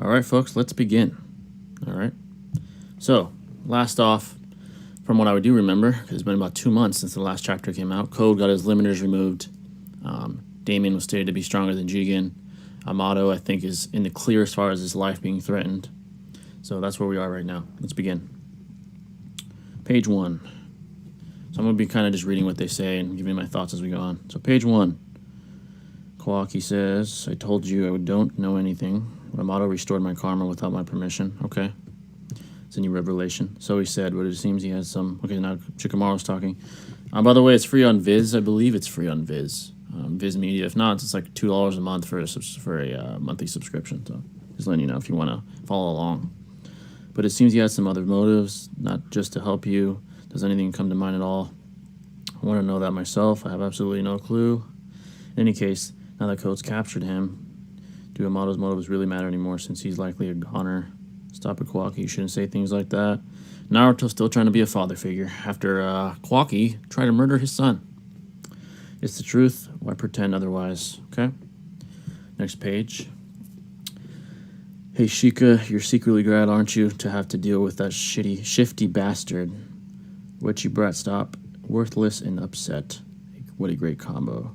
All right, folks, let's begin. All right. So, last off, from what I do remember, because it's been about 2 months since the last chapter came out, Code got his limiters removed. Damien was stated to be stronger than Jigen. Amato, I think, is in the clear as far as his life being threatened. So that's where we are right now. Let's begin. Page 1. So I'm going to be kind of just reading what they say and giving my thoughts as we go on. So page 1. Kawaki says, I told you I don't know anything. Amato restored my karma without my permission. Okay. It's a new revelation. So he said, but it seems he has some... Okay, now Shikamaru's talking. By the way, it's free on Viz. I believe it's free on Viz. Viz Media. If not, it's like $2 a month for a monthly subscription. So just letting you know if you want to follow along. But it seems he has some other motives, not just to help you. Does anything come to mind at all? I want to know that myself. I have absolutely no clue. In any case, now that Code's captured him, do Amato's motives really matter anymore since he's likely a goner? Stop it, Kawaki. You shouldn't say things like that. Naruto's still trying to be a father figure after Kawaki tried to murder his son. It's the truth. Why pretend otherwise? Okay? Next page. Hey, Shika, you're secretly glad, aren't you, to have to deal with that shifty bastard. Witchy brat, stop. Worthless and upset. What a great combo.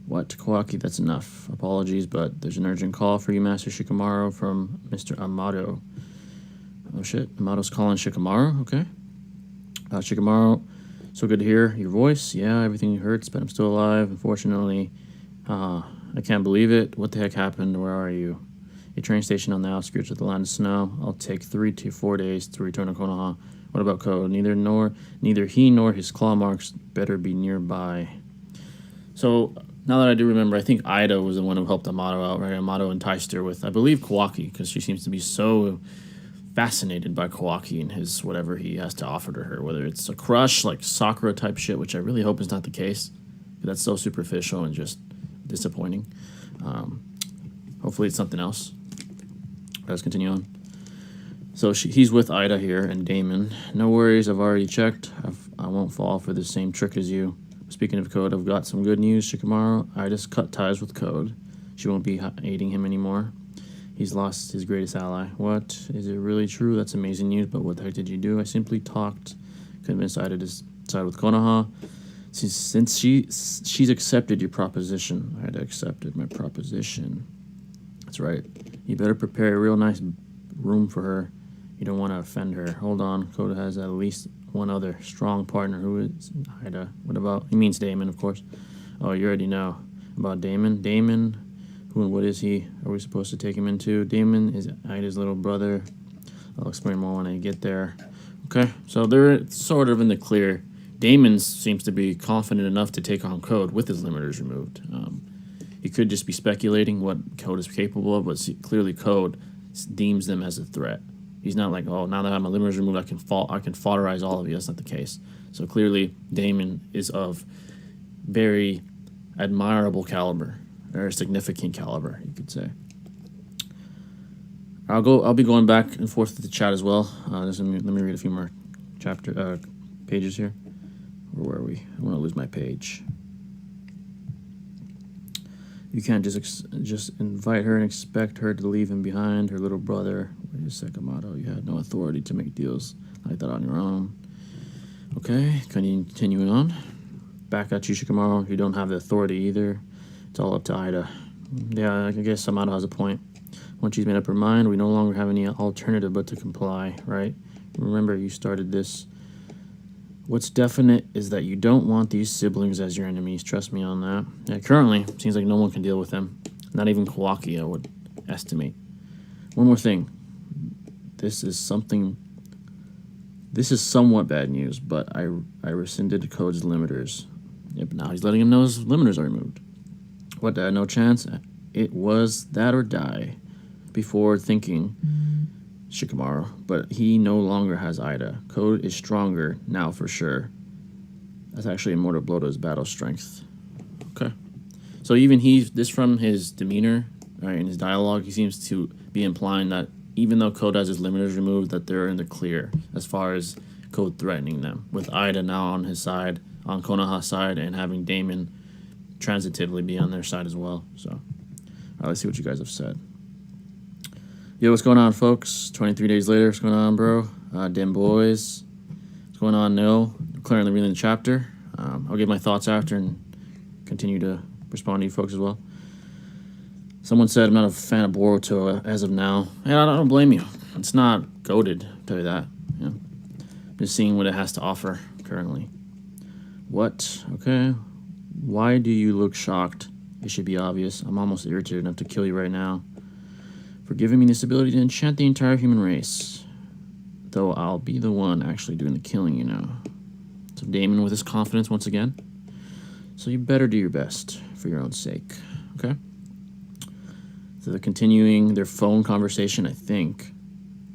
What? Kawaki, that's enough. Apologies, but there's an urgent call for you, Master Shikamaru, from Mr. Amato. Oh, shit. Amato's calling Shikamaru? Okay. Shikamaru, so good to hear your voice. Yeah, everything hurts, but I'm still alive. Unfortunately, I can't believe it. What the heck happened? Where are you? A train station on the outskirts of the land of snow. I'll take 3 to 4 days to return to Konoha. What about Code? Neither he nor his claw marks better be nearby. So, now that I do remember, I think Ida was the one who helped Amato out, right? Amato enticed her with, I believe, Kawaki, because she seems to be so fascinated by Kawaki and his whatever he has to offer to her, whether it's a crush, like Sakura type shit, which I really hope is not the case. That's so superficial and just disappointing. Hopefully it's something else. Let's continue on. So he's with Ida here and Damon. No worries, I've already checked. I won't fall for the same trick as you. Speaking of Code, I've got some good news, Shikamaru. Ida's cut ties with Code. She won't be aiding him anymore. He's lost his greatest ally. What? Is it really true? That's amazing news, but what the heck did you do? I simply convinced Ida to side with Konoha. Since she's accepted your proposition. Ida accepted my proposition. That's right. You better prepare a real nice room for her. You don't want to offend her. Hold on. Code has at least one other strong partner. Who is Ida? What about... He means Damon, of course. Oh, you already know about Damon. Damon... Who and what is he? Are we supposed to take him into? Damon is Ida's little brother. I'll explain more when I get there. Okay, so they're sort of in the clear. Damon seems to be confident enough to take on Code with his limiters removed. He could just be speculating what Code is capable of, but clearly Code deems them as a threat. He's not like, oh, now that I have my limiters removed, I can foderize all of you. That's not the case. So clearly Damon is of very admirable caliber. Very significant caliber, you could say. I'll be going back and forth with the chat as well. Let me read a few more pages here. Where are we? I want to lose my page. You can't just invite her and expect her to leave him behind, her little brother. Wait a second, Amato. You had no authority to make deals like that on your own. Okay, continuing on. Back at you, Shikamaru. You don't have the authority either. It's all up to Ida. Yeah, I guess Amato has a point. Once she's made up her mind, we no longer have any alternative but to comply, right? Remember, you started this. What's definite is that you don't want these siblings as your enemies. Trust me on that. Yeah, currently, it seems like no one can deal with them. Not even Kawaki, I would estimate. One more thing. This is somewhat bad news, but I rescinded Code's limiters. Yep, now he's letting him know his limiters are removed. What, no chance? It was that or die. Before thinking, Shikamaru, but he no longer has Ida. Code is stronger now for sure. That's actually a mortal blow to his battle strength. Okay. So even this from his demeanor, right, in his dialogue, he seems to be implying that even though Code has his limiters removed, that they're in the clear as far as Code threatening them. With Ida now on his side, on Konoha's side, and having Damon transitively be on their side as well. So, all right, let's see what you guys have said. Yo, what's going on, folks? 23 days later, what's going on, bro? Dim boys. What's going on, Nil? Currently reading the chapter. I'll give my thoughts after and continue to respond to you folks as well. Someone said I'm not a fan of Boruto as of now. And I don't blame you. It's not goated, I'll tell you that. You know, just seeing what it has to offer currently. What? Okay. Why do you look shocked? It should be obvious. I'm almost irritated enough to kill you right now for giving me this ability to enchant the entire human race. Though I'll be the one actually doing the killing, you know. So Damon with his confidence once again. So you better do your best for your own sake, okay? So they're continuing their phone conversation, I think.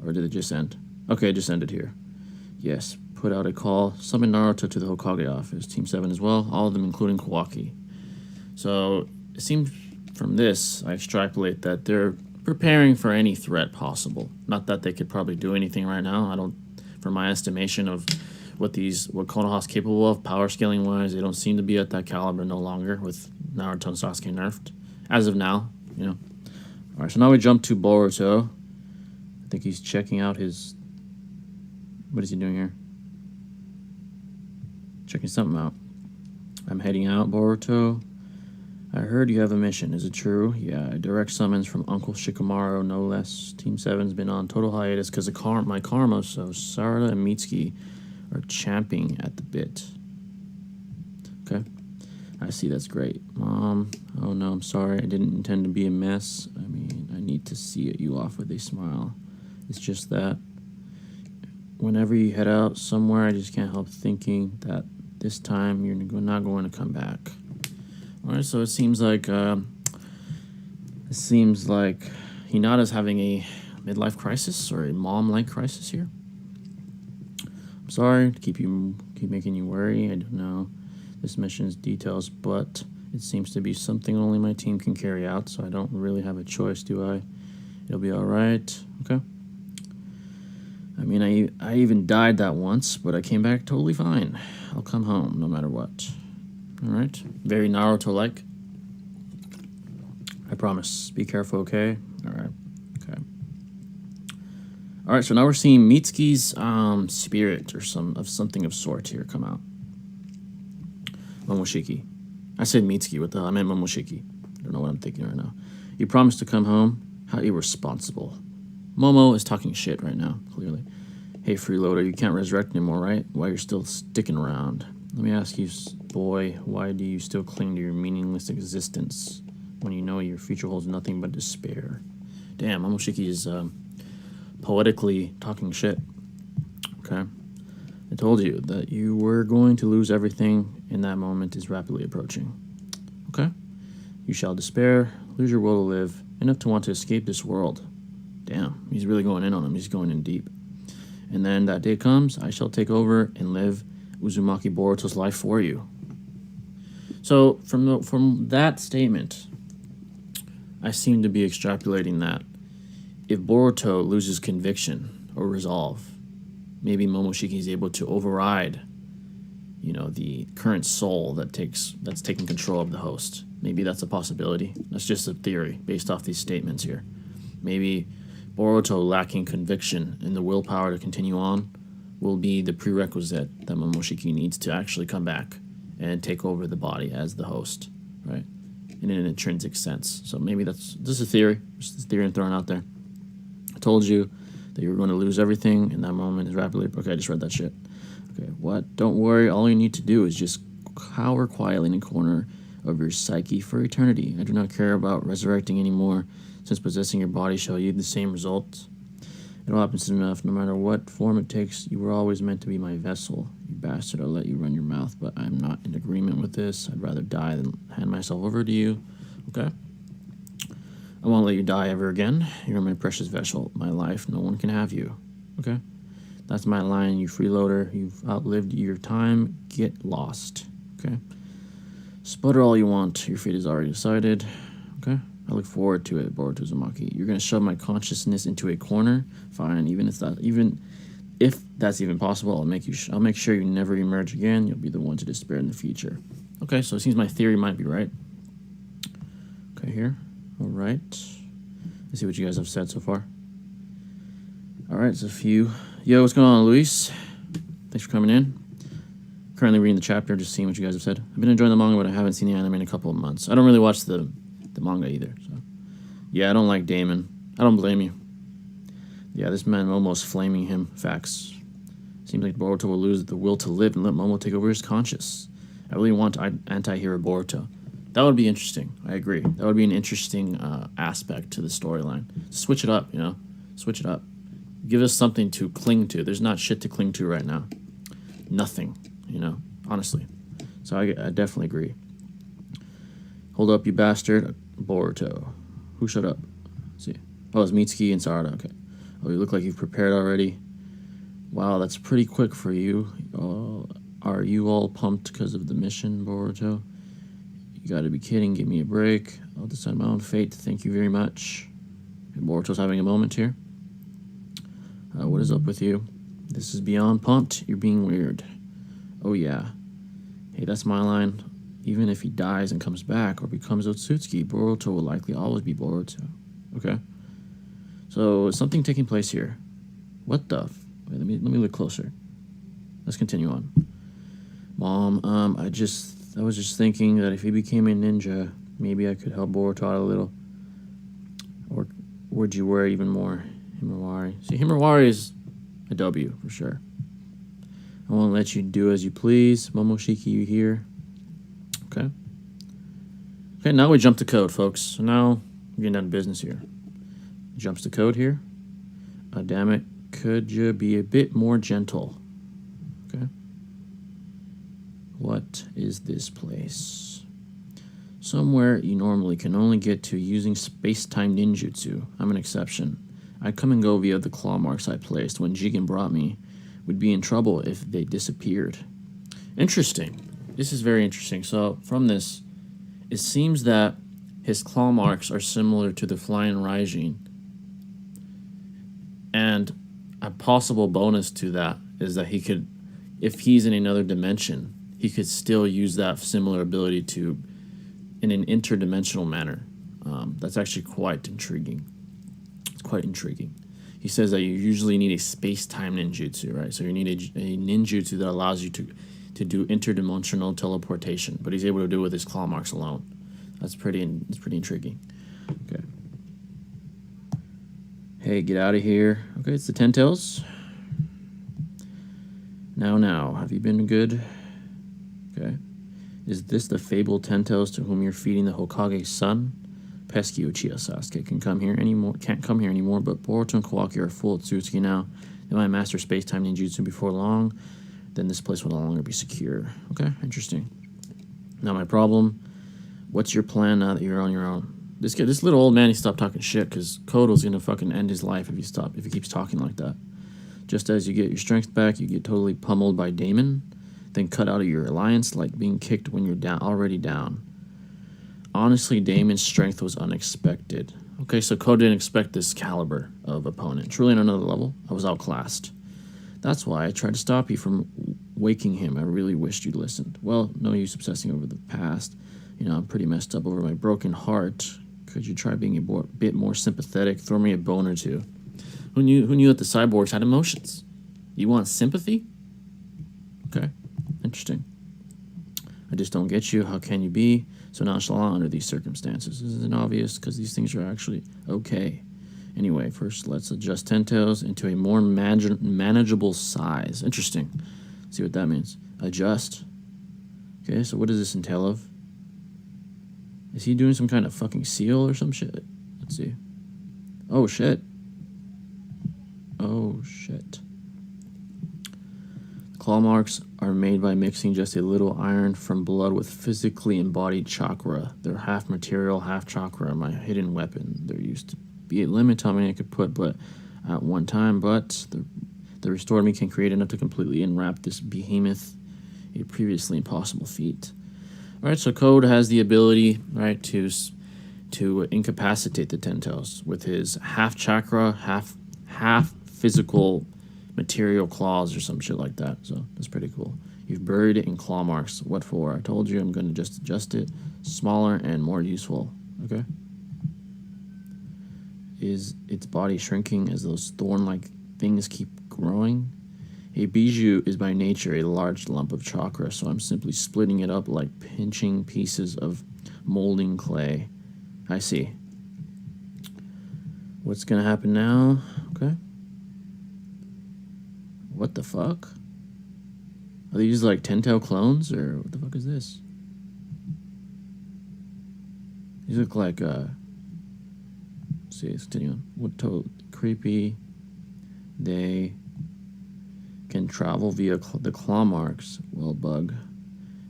Or did it just end? Okay, it just ended here. Yes, put out a call. Summon Naruto to the Hokage office. Team 7 as well. All of them including Kawaki. So it seems from this, I extrapolate that they're preparing for any threat possible. Not that they could probably do anything right now. I don't, for my estimation of what Konoha's capable of, power scaling wise, they don't seem to be at that caliber no longer with Naruto and Sasuke nerfed. As of now, you know. Alright, so now we jump to Boruto. I think he's checking out his... What is he doing here? Checking something out. I'm heading out, Boruto. I heard you have a mission. Is it true? Yeah, direct summons from Uncle Shikamaru, no less. Team 7's been on total hiatus because of my karma, so Sarada and Mitsuki are champing at the bit. Okay. I see, that's great. Mom, oh no, I'm sorry. I didn't intend to be a mess. I mean, I need to see you off with a smile. It's just that whenever you head out somewhere, I just can't help thinking that this time you're not going to come back. All right, so it seems like Hinata's having a midlife crisis or a mom-like crisis here. I'm sorry to keep making you worry. I don't know this mission's details, but it seems to be something only my team can carry out, so I don't really have a choice, do I? It'll be all right. Okay. I mean, I even died that once, but I came back totally fine. I'll come home no matter what. All right. Very Naruto-like. I promise. Be careful, okay? All right. Okay. All right, so now we're seeing Mitsuki's spirit or something of sort here come out. Momoshiki. I said Mitsuki. What the hell? I meant Momoshiki. I don't know what I'm thinking right now. You promised to come home? How irresponsible. Momo is talking shit right now, clearly. Hey, freeloader, you can't resurrect anymore, right? Why you're still sticking around? Let me ask you, boy, why do you still cling to your meaningless existence when you know your future holds nothing but despair? Damn, Momoshiki is poetically talking shit. Okay? I told you that you were going to lose everything, and that moment is rapidly approaching. Okay? You shall despair, lose your will to live, enough to want to escape this world. Damn, he's really going in on him. He's going in deep. And then that day comes, I shall take over and live Uzumaki Boruto's life for you. So from that statement, I seem to be extrapolating that if Boruto loses conviction or resolve, maybe Momoshiki is able to override, you know, the current soul that's taking control of the host. Maybe that's a possibility. That's just a theory based off these statements here. Maybe Boruto lacking conviction and the willpower to continue on will be the prerequisite that Momoshiki needs to actually come back and take over the body as the host, right? In an intrinsic sense. So maybe that's just a theory. Just a theory I'm throwing out there. I told you that you were going to lose everything, and that moment is rapidly... Okay, I just read that shit. Okay, what? Don't worry. All you need to do is just cower quietly in a corner of your psyche for eternity. I do not care about resurrecting anymore, since possessing your body shall yield the same results. It all happens enough, no matter what form it takes. You were always meant to be my vessel. You bastard, I'll let you run your mouth, but I'm not in agreement with this. I'd rather die than hand myself over to you. Okay? I won't let you die ever again. You're my precious vessel. My life, no one can have you. Okay? That's my line, you freeloader. You've outlived your time. Get lost. Okay? Sputter all you want. Your fate is already decided. Okay? I look forward to it, Boruto Uzumaki. You're gonna shove my consciousness into a corner. Fine, even if that's even possible, I'll make sure you never emerge again. You'll be the one to despair in the future. Okay, so it seems my theory might be right. Okay, here. All right. Let's see what you guys have said so far. All right, it's a few. Yo, what's going on, Luis? Thanks for coming in. Currently reading the chapter, just seeing what you guys have said. I've been enjoying the manga, but I haven't seen the anime in a couple of months. I don't really watch the manga either. So, yeah, I don't like Damon. I don't blame you. Yeah, this man Momo's flaming him. Facts. Seems like Boruto will lose the will to live and let Momo take over his conscience. I really want anti-hero Boruto. That would be interesting. I agree. That would be an interesting aspect to the storyline. Switch it up, you know? Switch it up. Give us something to cling to. There's not shit to cling to right now. Nothing, you know? Honestly. So I definitely agree. Hold up, you bastard. Boruto. Who shut up? Let's see. Oh, it's Mitsuki and Sarada. Okay. Oh, you look like you've prepared already. Wow, that's pretty quick for you. Are you all pumped because of the mission, Boruto? You gotta be kidding. Give me a break. I'll decide my own fate. Thank you very much. Boruto's having a moment here. What is up with you? This is beyond pumped. You're being weird. Oh, yeah. Hey, that's my line. Even if he dies and comes back or becomes Otsutsuki, Boruto will likely always be Boruto. Okay. So, is something taking place here? What the Wait, let me look closer. Let's continue on. Mom, I was just thinking that if he became a ninja, maybe I could help Boruto out a little. Or would you worry even more? Himawari. See, Himawari is a W for sure. I won't let you do as you please. Momoshiki, you here? Okay. Okay, now we jump to code, folks. So now we're getting down to business here. Jumps to code here. Damn it. Could you be a bit more gentle? Okay. What is this place? Somewhere you normally can only get to using space-time ninjutsu. I'm an exception. I come and go via the claw marks I placed when Jigen brought me. Would be in trouble if they disappeared. Interesting. This is very interesting. So from this, it seems that his claw marks are similar to the flying Raijin. And a possible bonus to that is that he could, if he's in another dimension, he could still use that similar ability to, in an interdimensional manner. That's actually quite intriguing. It's quite intriguing. He says that you usually need a space-time ninjutsu, right? So you need a ninjutsu that allows you to do interdimensional teleportation, but he's able to do it with his claw marks alone. It's pretty intriguing. Okay. Hey, get out of here. Okay, it's the Ten Tails. Now, have you been good? Okay. Is this the fabled Ten Tails to whom you're feeding the Hokage's son? Pesky Uchiha Sasuke can't come here anymore, but Boruto and Kawaki are full Otsutsuki now. They might master space-time ninjutsu before long, then this place will no longer be secure. Okay, interesting. Now my problem, what's your plan now that you're on your own? This little old man, he stopped talking shit, because Kodo's gonna fucking end his life if he keeps talking like that. Just as you get your strength back, you get totally pummeled by Damon, then cut out of your alliance like being kicked when you're already down. Honestly, Damon's strength was unexpected. Okay, so Kodo didn't expect this caliber of opponent. Truly on another level, I was outclassed. That's why I tried to stop you from waking him. I really wished you'd listened. Well, no use obsessing over the past. You know, I'm pretty messed up over my broken heart. Could you try being a bit more sympathetic? Throw me a bone or two. Who knew that the cyborgs had emotions? You want sympathy? Okay, interesting. I just don't get you. How can you be so nonchalant under these circumstances? This isn't obvious because these things are actually okay. Anyway, first let's adjust Ten Tails into a more manageable size. Interesting. See what that means. Adjust. Okay, so what does this entail of? Is he doing some kind of fucking seal or some shit? Let's see. Oh, shit. Oh, shit. Claw marks are made by mixing just a little iron from blood with physically embodied chakra. They're half material, half chakra, my hidden weapon. There used to be a limit on how many I could put but at one time, but the restored me can create enough to completely enwrap this behemoth, a previously impossible feat. All right, so Code has the ability, right, to incapacitate the Ten Tails with his half chakra, half physical material claws or some shit like that. So that's pretty cool. You've buried it in claw marks. What for? I told you I'm going to just adjust it. Smaller and more useful. Okay. Is its body shrinking as those thorn-like things keep growing. A bijou is by nature a large lump of chakra, so I'm simply splitting it up like pinching pieces of molding clay. I see. What's gonna happen now? Okay. What the fuck? Are these like Telltale clones, or what the fuck is this? These look like, let's see, let's continue on. What creepy. They can travel via the claw marks. Well, bug.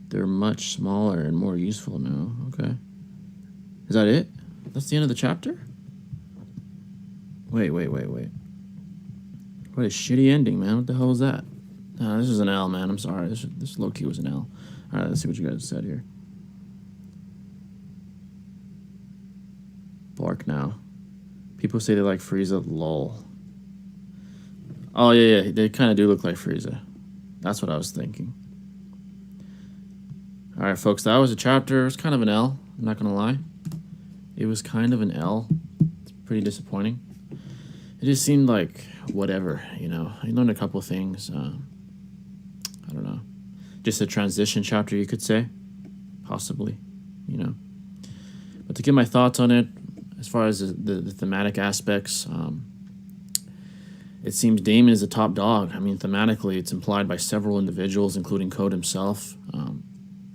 They're much smaller and more useful now. Okay. Is that it? That's the end of the chapter? Wait. What a shitty ending, man. What the hell was that? This is an L, man. I'm sorry. This low-key was an L. All right, let's see what you guys said here. Bark now. People say they like Frieza. Lol. Oh, yeah. They kind of do look like Frieza. That's what I was thinking. All right, folks. That was a chapter. It was kind of an L. I'm not going to lie. It was kind of an L. It's pretty disappointing. It just seemed like whatever, you know. I learned a couple of things. I don't know. Just a transition chapter, you could say. Possibly, you know. But to give my thoughts on it, as far as the thematic aspects, it seems Damon is a top dog. I mean, thematically, it's implied by several individuals, including Code himself.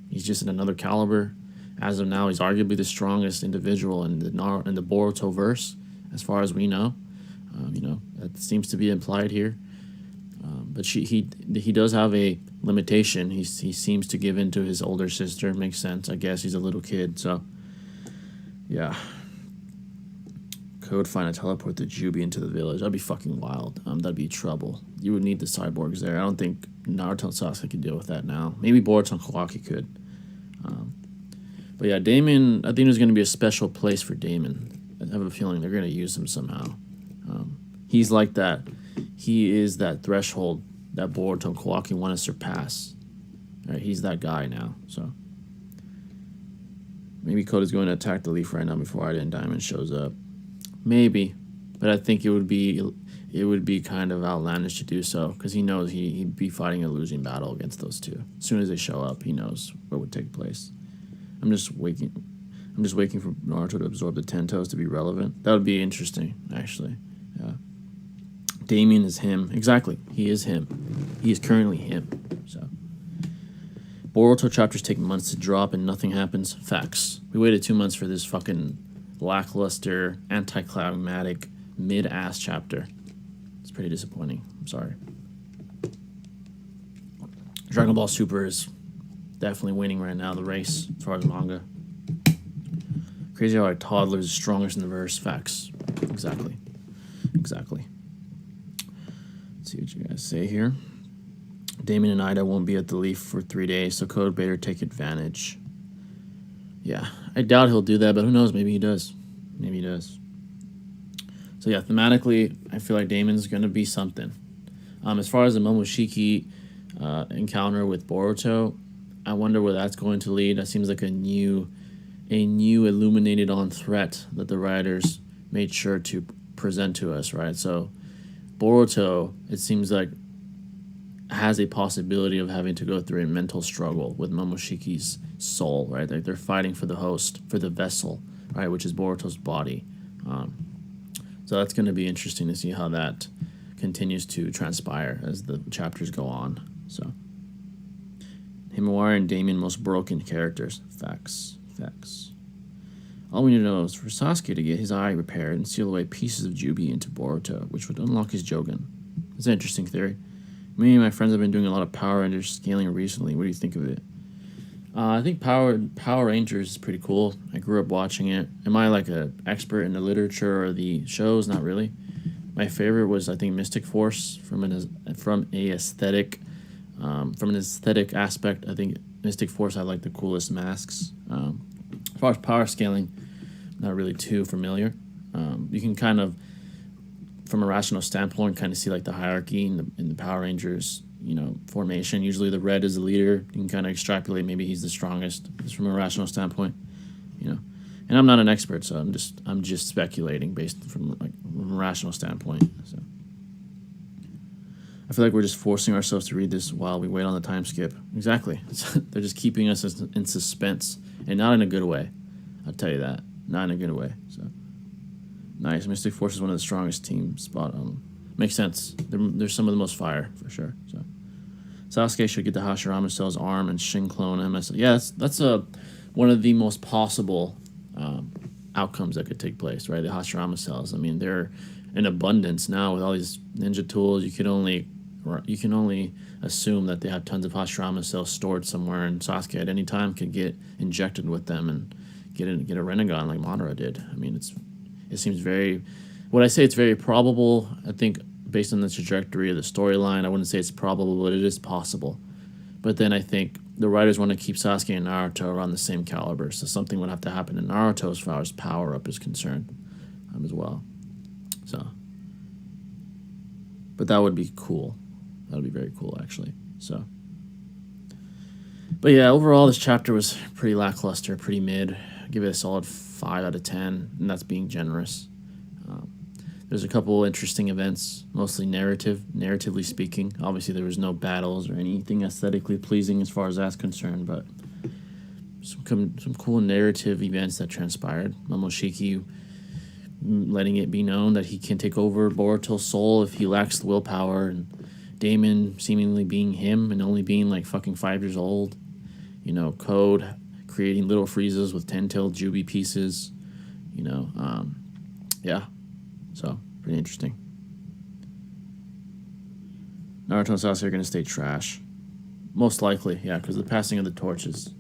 He's just in another caliber. As of now, he's arguably the strongest individual in the Boruto verse, as far as we know. You know, that seems to be implied here. But he does have a limitation. He seems to give in to his older sister. Makes sense. I guess he's a little kid. So, yeah. Code find a teleport the Jubi into the village. That'd be fucking wild. That'd be trouble. You would need the cyborgs there. I don't think Naruto and Sasuke could deal with that now. Maybe Boruto and Kawaki could. But yeah, Damon, I think there's going to be a special place for Damon. I have a feeling they're going to use him somehow. He's like that. He is that threshold that Boruto and Kawaki want to surpass. Right, he's that guy now. So maybe Code is going to attack the leaf right now before Ida Diamond shows up. Maybe, but I think it would be kind of outlandish to do so because he knows he'd be fighting a losing battle against those two. As soon as they show up, he knows what would take place. I'm just waiting for Naruto to absorb the 10 toes to be relevant. That would be interesting, actually. Yeah. Damien is him. Exactly. He is him. He is currently him. So Boruto chapters take months to drop and nothing happens. Facts. We waited 2 months for this fucking lackluster, anticlimactic, mid-ass chapter. It's pretty disappointing. I'm sorry. Dragon Ball Super is definitely winning right now, the race, as far as manga. Crazy how a toddler is strongest in the verse. Facts. Exactly. Let's see what you guys say here. Damon and Ida won't be at the Leaf for 3 days, so Code better take advantage. Yeah, I doubt he'll do that, but who knows? Maybe he does. So yeah, thematically, I feel like Damon's going to be something. As far as the Momoshiki encounter with Boruto, I wonder where that's going to lead. That seems like a new illuminated on threat that the writers made sure to present to us, right? So Boruto, it seems like, has a possibility of having to go through a mental struggle with Momoshiki's soul, right? Like they're fighting for the host, for the vessel, right, which is Boruto's body. So that's going to be interesting to see how that continues to transpire as the chapters go on. So Himawari and Damien, most broken characters. Facts. All we need to know is for Sasuke to get his eye repaired and seal away pieces of Jubi into Boruto, which would unlock his Jogan. It's an interesting theory. Me and my friends have been doing a lot of Power Rangers scaling recently. What do you think of it? I think Power Rangers is pretty cool. I grew up watching it. Am I like an expert in the literature or the shows? Not really. My favorite was, I think, Mystic Force from an aesthetic aspect. I think Mystic Force had like the coolest masks. As far as power scaling, not really too familiar. You can kind of, from a rational standpoint, kind of see like the hierarchy in the Power Rangers, formation. Usually the red is the leader. You can kind of extrapolate maybe he's the strongest, just from a rational standpoint, And I'm not an expert, so I'm just speculating based from a rational standpoint. So I feel like we're just forcing ourselves to read this while we wait on the time skip. Exactly. They're just keeping us in suspense, and not in a good way. I'll tell you that. Not in a good way. So nice. Mystic Force is one of the strongest teams. Spot on. Makes sense. They're some of the most fire for sure. So Sasuke should get the Hashirama Cell's arm and Shin clone MS. Yeah, that's one of the most possible outcomes that could take place, right? The Hashirama cells. I mean, they're in abundance now with all these ninja tools. You can only assume that they have tons of Hashirama cells stored somewhere, and Sasuke at any time could get injected with them and get a Rinnegan like Madara did. I mean, it seems very. Would I say it's very probable? I think based on the trajectory of the storyline, I wouldn't say it's probable, but it is possible. But then I think the writers want to keep Sasuke and Naruto around the same caliber, so something would have to happen to Naruto as far as power up is concerned, as well. So, but that would be cool. That would be very cool, actually. So, but yeah, overall this chapter was pretty lackluster, pretty mid. I'd give it a solid 5 out of 10, and that's being generous. There's a couple interesting events, mostly narratively speaking. Obviously, there was no battles or anything aesthetically pleasing as far as that's concerned, but some cool narrative events that transpired. Momoshiki letting it be known that he can take over Boruto's soul if he lacks the willpower, and Damon seemingly being him and only being like fucking 5 years old. You know, Code creating little Friezas with 10-tailed Jubi pieces. You know, yeah. So, pretty interesting. Naruto and Sasuke are going to stay trash. Most likely, yeah, because the passing of the torch is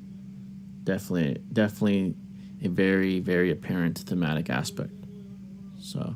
definitely a very, very apparent thematic aspect. So,